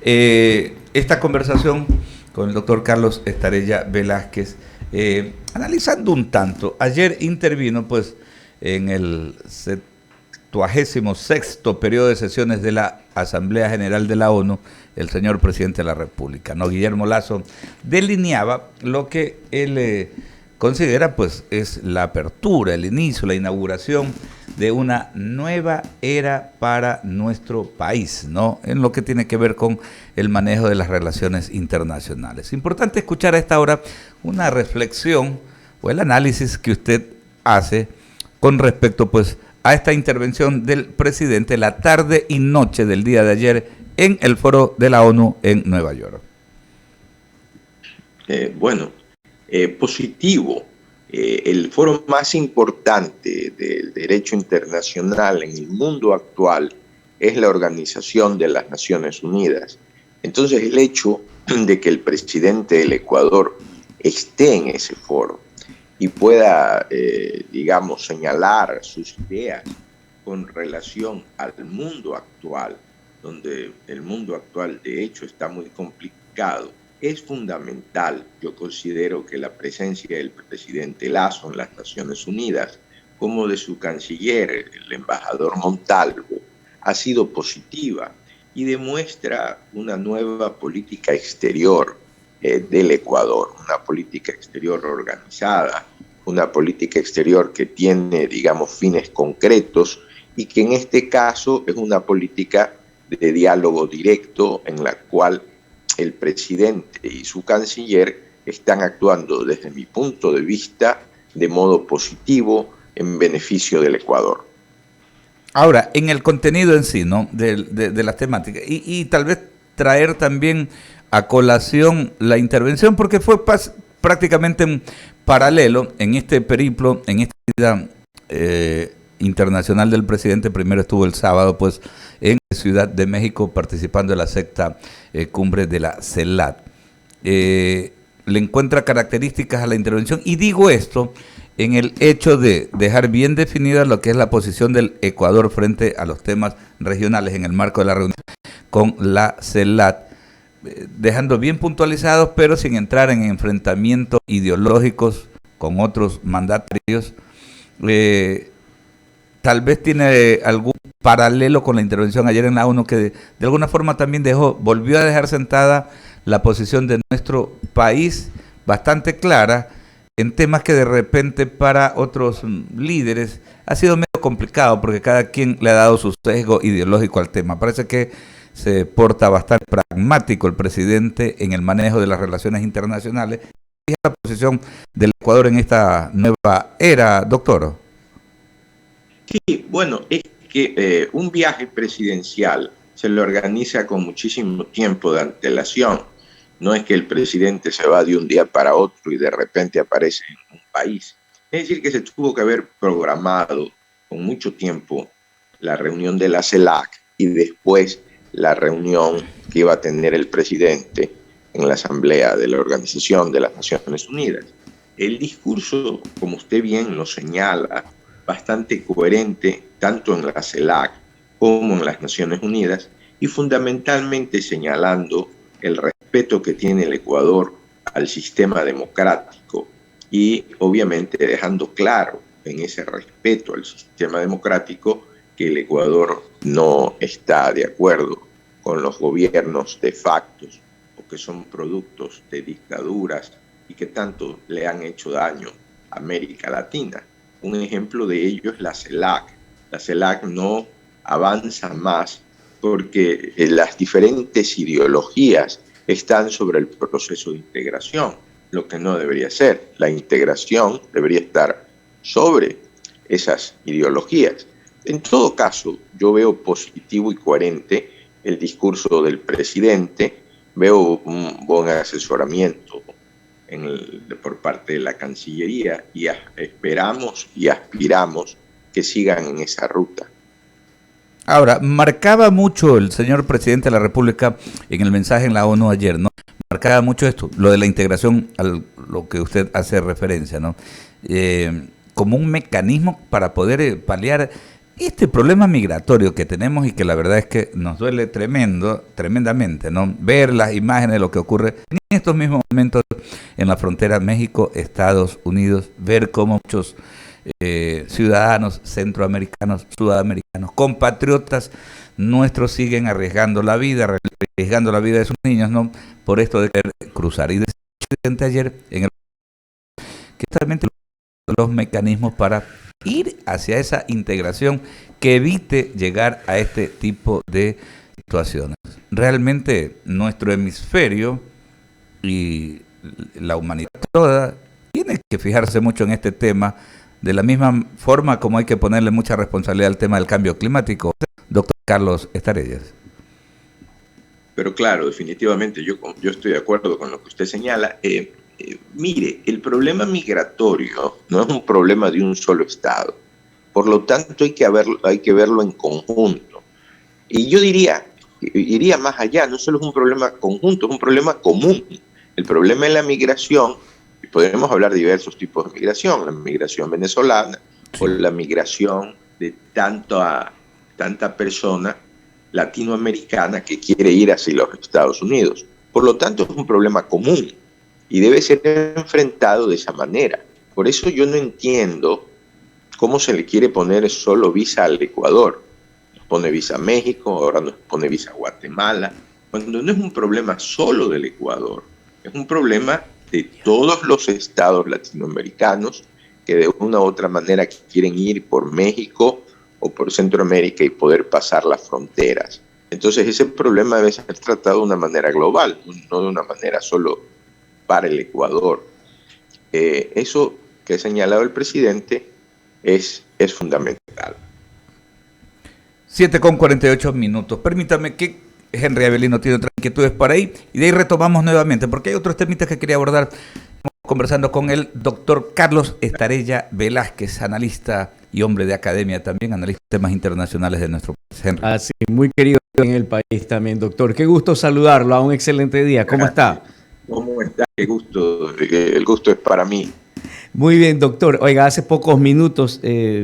Esta conversación con el doctor Carlos Estarella Velázquez, analizando un tanto, ayer intervino pues en el 76º periodo de sesiones de la Asamblea General de la ONU, el señor presidente de la República, ¿no? Guillermo Lasso delineaba lo que él considera pues es la apertura, el inicio, la inauguración de una nueva era para nuestro país, ¿no? En lo que tiene que ver con el manejo de las relaciones internacionales. Importante escuchar a esta hora una reflexión o el análisis que usted hace con respecto pues a esta intervención del presidente la tarde y noche del día de ayer en el foro de la ONU en Nueva York. Positivo. El foro más importante del derecho internacional en el mundo actual es la Organización de las Naciones Unidas. Entonces, el hecho de que el presidente del Ecuador esté en ese foro y pueda, señalar sus ideas con relación al mundo actual, donde el mundo actual de hecho está muy complicado, es fundamental. Yo considero que la presencia del presidente Lasso en las Naciones Unidas, como de su canciller, el embajador Montalvo, ha sido positiva y demuestra una nueva política exterior del Ecuador, una política exterior organizada, una política exterior que tiene, fines concretos y que en este caso es una política de diálogo directo en la cual el presidente y su canciller están actuando desde mi punto de vista de modo positivo en beneficio del Ecuador. Ahora, en el contenido en sí, ¿no? de las temáticas y tal vez traer también a colación la intervención porque fue prácticamente en paralelo en este periplo, en esta vida internacional del presidente. Primero estuvo el sábado pues en Ciudad de México participando de la sexta cumbre de la CELAC. Le encuentra características a la intervención y digo esto en el hecho de dejar bien definida lo que es la posición del Ecuador frente a los temas regionales en el marco de la reunión con la CELAC, dejando bien puntualizados pero sin entrar en enfrentamientos ideológicos con otros mandatarios. Tal vez tiene algún paralelo con la intervención ayer en la ONU que de alguna forma también volvió a dejar sentada la posición de nuestro país bastante clara en temas que de repente para otros líderes ha sido medio complicado porque cada quien le ha dado su sesgo ideológico al tema. Parece que se porta bastante pragmático el presidente en el manejo de las relaciones internacionales. ¿Cuál es la posición del Ecuador en esta nueva era, doctor? Sí, es que un viaje presidencial se lo organiza con muchísimo tiempo de antelación. No es que el presidente se va de un día para otro y de repente aparece en un país. Es decir, que se tuvo que haber programado con mucho tiempo la reunión de la CELAC y después la reunión que iba a tener el presidente en la Asamblea de la Organización de las Naciones Unidas. El discurso, como usted bien lo señala, bastante coherente tanto en la CELAC como en las Naciones Unidas y fundamentalmente señalando el respeto que tiene el Ecuador al sistema democrático y obviamente dejando claro en ese respeto al sistema democrático que el Ecuador no está de acuerdo con los gobiernos de facto o que son productos de dictaduras y que tanto le han hecho daño a América Latina. Un ejemplo de ello es la CELAC. La CELAC no avanza más porque las diferentes ideologías están sobre el proceso de integración, lo que no debería ser. La integración debería estar sobre esas ideologías. En todo caso, yo veo positivo y coherente el discurso del presidente, veo un buen asesoramiento por parte de la Cancillería y esperamos y aspiramos que sigan en esa ruta. Ahora, marcaba mucho el señor presidente de la República en el mensaje en la ONU ayer, ¿no? Marcaba mucho esto, lo de la integración, a lo que usted hace referencia, ¿no? Como un mecanismo para poder paliar este problema migratorio que tenemos y que la verdad es que nos duele tremendamente, ¿no? Ver las imágenes de lo que ocurre en estos mismos momentos en la frontera México-Estados Unidos, ver cómo muchos ciudadanos centroamericanos, sudamericanos, compatriotas nuestros siguen arriesgando la vida de sus niños, ¿no? Por esto de querer cruzar. Y decía ayer en el que justamente los mecanismos para ir hacia esa integración que evite llegar a este tipo de situaciones. Realmente nuestro hemisferio y la humanidad toda tiene que fijarse mucho en este tema, de la misma forma como hay que ponerle mucha responsabilidad al tema del cambio climático. Doctor Carlos Estarellas. Pero claro, definitivamente yo estoy de acuerdo con lo que usted señala. Mire, el problema migratorio no es un problema de un solo Estado. Por lo tanto, hay que verlo en conjunto. Y yo iría más allá, no solo es un problema conjunto, es un problema común. El problema de la migración, y podemos hablar de diversos tipos de migración, la migración venezolana, sí, o la migración de tanta persona latinoamericana que quiere ir hacia los Estados Unidos. Por lo tanto, es un problema común y debe ser enfrentado de esa manera. Por eso yo no entiendo cómo se le quiere poner solo visa al Ecuador. Nos pone visa a México, ahora nos pone visa a Guatemala, cuando no es un problema solo del Ecuador, es un problema de todos los estados latinoamericanos que de una u otra manera quieren ir por México o por Centroamérica y poder pasar las fronteras. Entonces ese problema debe ser tratado de una manera global, no de una manera solo para el Ecuador. Eso que ha señalado el presidente es fundamental. 7:48. Permítame que Henry Avelino tiene otras inquietudes para ahí y de ahí retomamos nuevamente, porque hay otros temitas que quería abordar. Conversando con el doctor Carlos Estarella Velázquez, analista y hombre de academia también, analista de temas internacionales de nuestro país. Henry. Así, muy querido en el país también, doctor. Qué gusto saludarlo, a un excelente día. ¿Cómo está? ¿Cómo está? Qué gusto, el gusto es para mí. Muy bien, doctor. Oiga, hace pocos minutos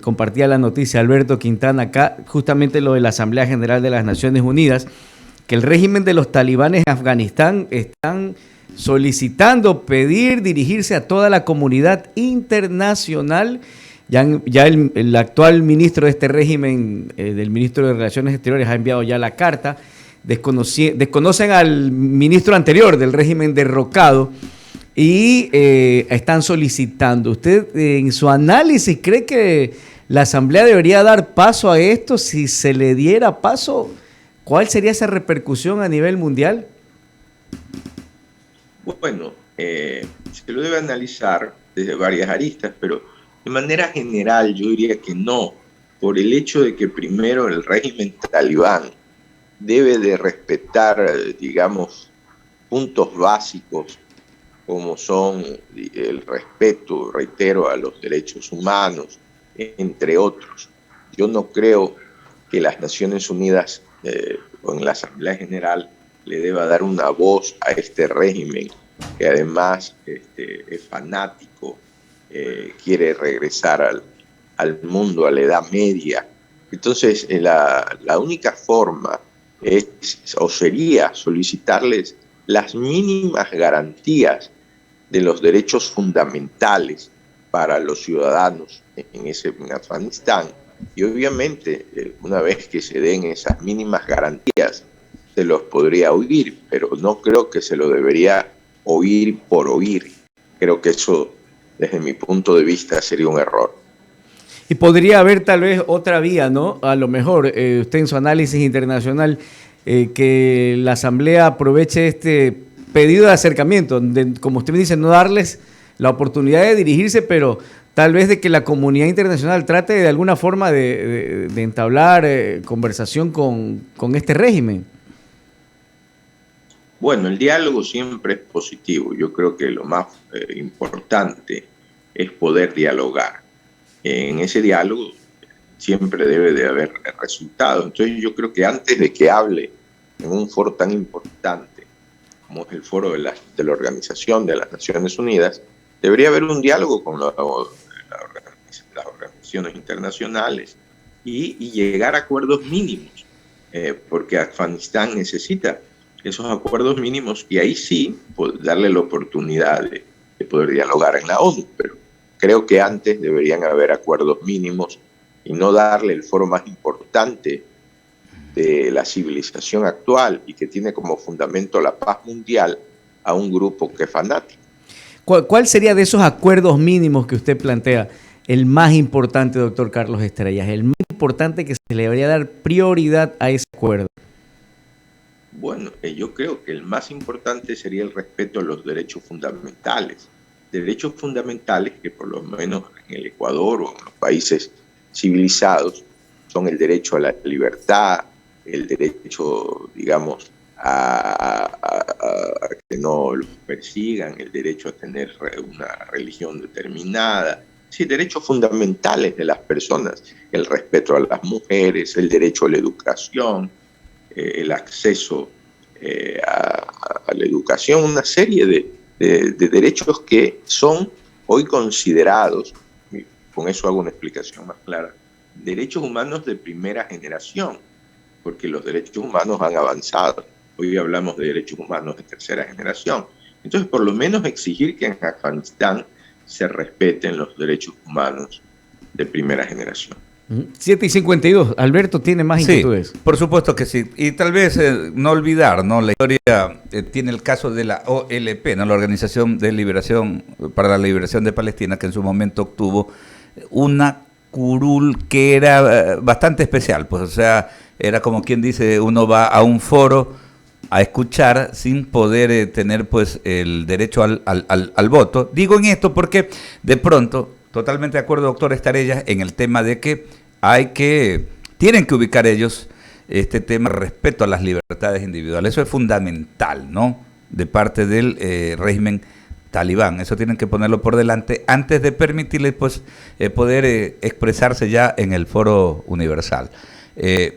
compartía la noticia Alberto Quintana acá, justamente lo de la Asamblea General de las Naciones Unidas, que el régimen de los talibanes en Afganistán están solicitando, dirigirse a toda la comunidad internacional. Ya el actual ministro de este régimen, del ministro de Relaciones Exteriores, ha enviado ya la carta. Desconocen al ministro anterior del régimen derrocado y están solicitando. ¿Usted en su análisis cree que la Asamblea debería dar paso a esto? Si se le diera paso, ¿cuál sería esa repercusión a nivel mundial? Bueno, se lo debe analizar desde varias aristas, pero de manera general yo diría que no, por el hecho de que primero el régimen talibán debe de respetar, digamos, puntos básicos como son el respeto, reitero, a los derechos humanos, entre otros. Yo no creo que las Naciones Unidas o en la Asamblea General le deba dar una voz a este régimen que además es fanático, quiere regresar al mundo, a la Edad Media. Entonces, la única forma sería solicitarles las mínimas garantías de los derechos fundamentales para los ciudadanos en Afganistán. Y obviamente, una vez que se den esas mínimas garantías, se los podría oír, pero no creo que se lo debería oír por oír. Creo que eso, desde mi punto de vista, sería un error. Y podría haber tal vez otra vía, ¿no? A lo mejor, usted en su análisis internacional, que la Asamblea aproveche este pedido de acercamiento, como usted me dice, no darles la oportunidad de dirigirse, pero tal vez de que la comunidad internacional trate de alguna forma de entablar conversación con este régimen. Bueno, el diálogo siempre es positivo. Yo creo que lo más importante es poder dialogar. En ese diálogo siempre debe de haber resultados. Entonces yo creo que antes de que hable en un foro tan importante como es el foro de la Organización de las Naciones Unidas, debería haber un diálogo con las organizaciones internacionales y llegar a acuerdos mínimos, porque Afganistán necesita esos acuerdos mínimos y ahí sí darle la oportunidad de poder dialogar en la ONU, pero creo que antes deberían haber acuerdos mínimos y no darle el foro más importante de la civilización actual y que tiene como fundamento la paz mundial a un grupo que es fanático. ¿Cuál sería de esos acuerdos mínimos que usted plantea el más importante, doctor Carlos Estrellas? El más importante que se le debería dar prioridad a ese acuerdo. Bueno, yo creo que el más importante sería el respeto a los derechos fundamentales. Derechos fundamentales que por lo menos en el Ecuador o en los países civilizados son el derecho a la libertad, el derecho, digamos, a que no los persigan, el derecho a tener una religión determinada. Sí, derechos fundamentales de las personas, el respeto a las mujeres, el derecho a la educación, el acceso a la educación, una serie de derechos que son hoy considerados, y con eso hago una explicación más clara, derechos humanos de primera generación, porque los derechos humanos han avanzado. Hoy hablamos de derechos humanos de tercera generación. Entonces, por lo menos exigir que en Afganistán se respeten los derechos humanos de primera generación. 7:52. Alberto tiene más inquietudes. Por supuesto que sí. Y tal vez no olvidar, ¿no? La historia tiene el caso de la OLP, ¿no? La Organización de Liberación para la Liberación de Palestina, que en su momento obtuvo una curul que era bastante especial. Pues, o sea, era como quien dice, uno va a un foro a escuchar sin poder tener pues el derecho al voto. Digo en esto porque de pronto, totalmente de acuerdo, doctor Estarellas, en el tema de que tienen que ubicar ellos este tema respeto a las libertades individuales. Eso es fundamental, ¿no? De parte del régimen talibán. Eso tienen que ponerlo por delante antes de permitirles pues poder expresarse ya en el foro universal.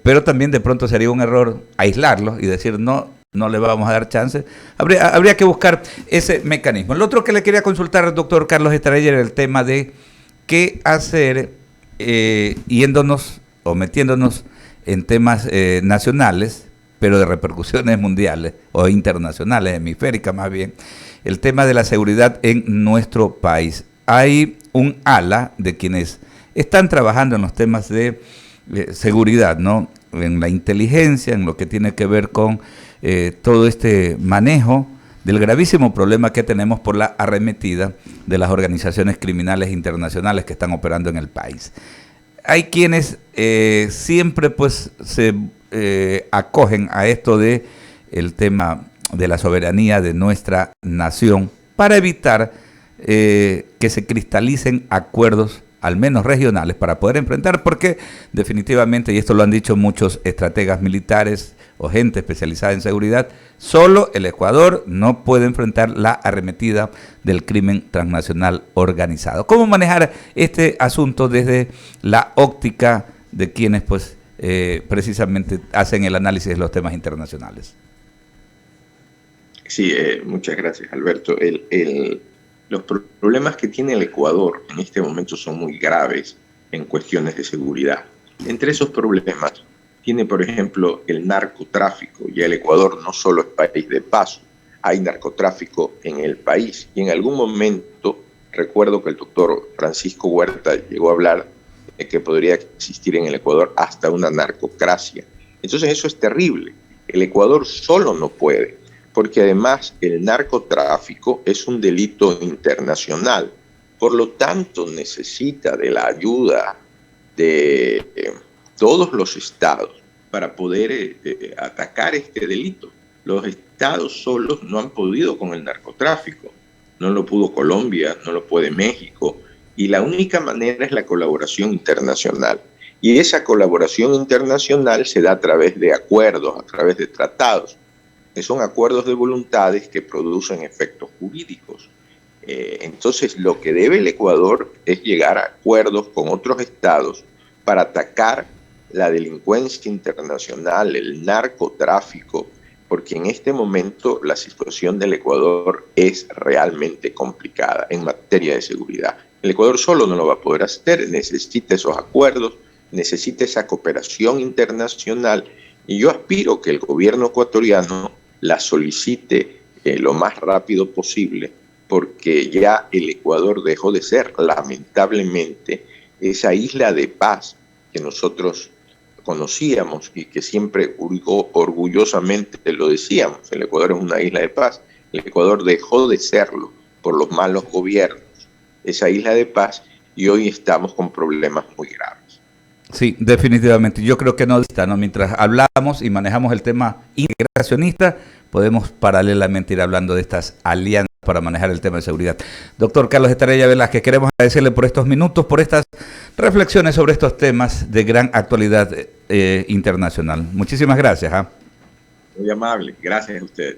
Pero también de pronto sería un error aislarlos y decir no le vamos a dar chance. Habría que buscar ese mecanismo. Lo otro que le quería consultar, doctor Carlos Estrella, era el tema de qué hacer yéndonos o metiéndonos en temas nacionales, pero de repercusiones mundiales o internacionales, hemisféricas más bien, el tema de la seguridad en nuestro país. Hay un ala de quienes están trabajando en los temas de seguridad, ¿no? En la inteligencia, en lo que tiene que ver con todo este manejo del gravísimo problema que tenemos por la arremetida de las organizaciones criminales internacionales que están operando en el país. Hay quienes siempre pues se acogen a esto de el tema de la soberanía de nuestra nación para evitar que se cristalicen acuerdos al menos regionales, para poder enfrentar, porque definitivamente, y esto lo han dicho muchos estrategas militares o gente especializada en seguridad, solo el Ecuador no puede enfrentar la arremetida del crimen transnacional organizado. ¿Cómo manejar este asunto desde la óptica de quienes pues precisamente hacen el análisis de los temas internacionales? Sí, muchas gracias, Alberto. Los problemas que tiene el Ecuador en este momento son muy graves en cuestiones de seguridad. Entre esos problemas tiene, por ejemplo, el narcotráfico. Ya el Ecuador no solo es país de paso, hay narcotráfico en el país. Y en algún momento, recuerdo que el doctor Francisco Huerta llegó a hablar de que podría existir en el Ecuador hasta una narcocracia. Entonces eso es terrible. El Ecuador solo no puede, porque además el narcotráfico es un delito internacional. Por lo tanto, necesita de la ayuda de todos los estados para poder atacar este delito. Los estados solos no han podido con el narcotráfico. No lo pudo Colombia, no lo puede México. Y la única manera es la colaboración internacional. Y esa colaboración internacional se da a través de acuerdos, a través de tratados, que son acuerdos de voluntades que producen efectos jurídicos. Entonces, lo que debe el Ecuador es llegar a acuerdos con otros estados para atacar la delincuencia internacional, el narcotráfico, porque en este momento la situación del Ecuador es realmente complicada en materia de seguridad. El Ecuador solo no lo va a poder hacer, necesita esos acuerdos, necesita esa cooperación internacional y yo aspiro que el gobierno ecuatoriano la solicite lo más rápido posible, porque ya el Ecuador dejó de ser, lamentablemente, esa isla de paz que nosotros conocíamos y que siempre orgullosamente lo decíamos. El Ecuador es una isla de paz. El Ecuador dejó de serlo por los malos gobiernos, esa isla de paz, y hoy estamos con problemas muy graves. Sí, definitivamente. Yo creo que no, mientras hablamos y manejamos el tema integracionista, podemos paralelamente ir hablando de estas alianzas para manejar el tema de seguridad. Doctor Carlos Estrella Velázquez, queremos agradecerle por estos minutos, por estas reflexiones sobre estos temas de gran actualidad internacional. Muchísimas gracias. Muy amable, gracias a usted.